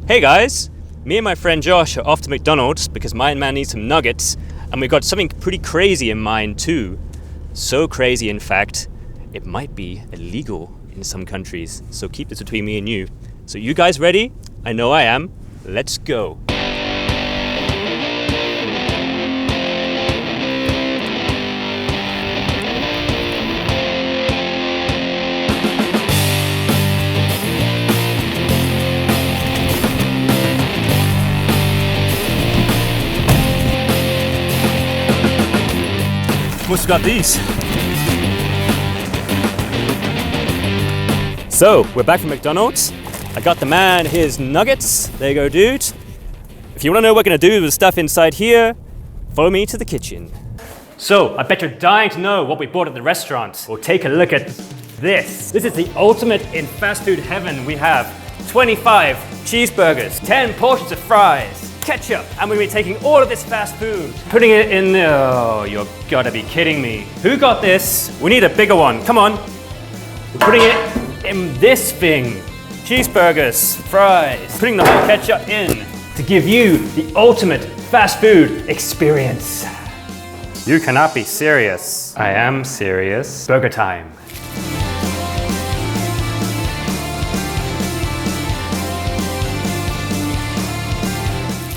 Hey guys, me and my friend Josh are off to McDonald's because my man needs some nuggets, and we've got something pretty crazy in mind too. So crazy, in fact, it might be illegal in some countries. So keep this between me and you. So you guys ready? I know I am. Let's go. Must have got these. So, we're back from McDonald's. I got the man his nuggets. There you go, dude. If you want to know what we're going to do with the stuff inside here, follow me to the kitchen. So, I bet you're dying to know what we bought at the restaurant. Well, take a look at this. This is the ultimate in fast food heaven. We have 25 cheeseburgers, 10 portions of fries, ketchup, and we're gonna be taking all of this fast food, putting it in the, oh, you've gotta be kidding me. Who got this? We need a bigger one, come on. We're putting it in this thing. Cheeseburgers, fries, putting the whole ketchup in to give you the ultimate fast food experience. You cannot be serious. I am serious. Burger time.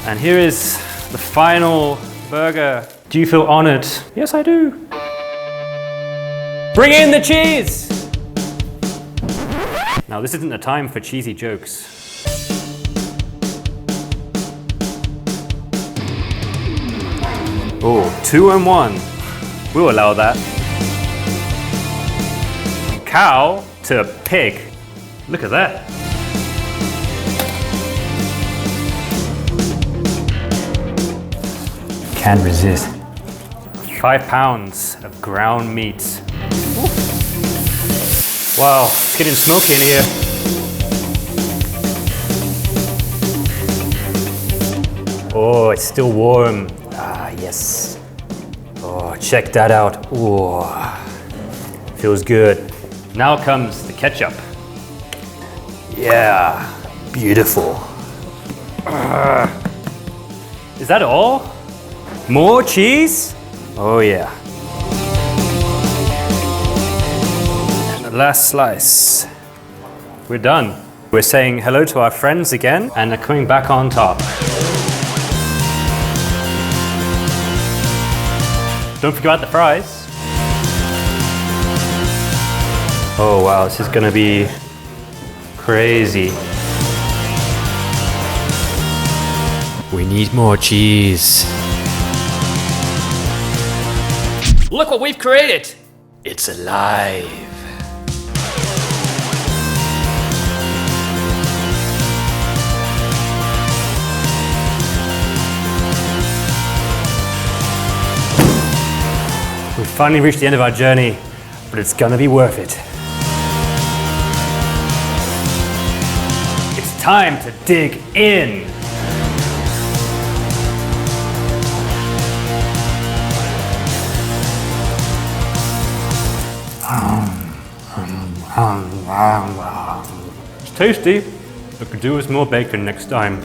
And here is the final burger. Do you feel honored? Yes, I do. Bring in the cheese! Now, this isn't the time for cheesy jokes. Oh, 2 and 1. We'll allow that. Cow to pig. Look at that. Can't resist. 5 pounds of ground meat. Wow, it's getting smoky in here. Oh, it's still warm. Ah, yes. Oh, check that out. Oh, feels good. Now comes the ketchup. Yeah, beautiful. Is that all? More cheese? Oh yeah. And the last slice. We're done. We're saying hello to our friends again and they're coming back on top. Don't forget about the fries. Oh wow, this is gonna be crazy. We need more cheese. Look what we've created! It's alive. We've finally reached the end of our journey, but it's gonna be worth it. It's time to dig in. It's tasty, but could do with more bacon next time.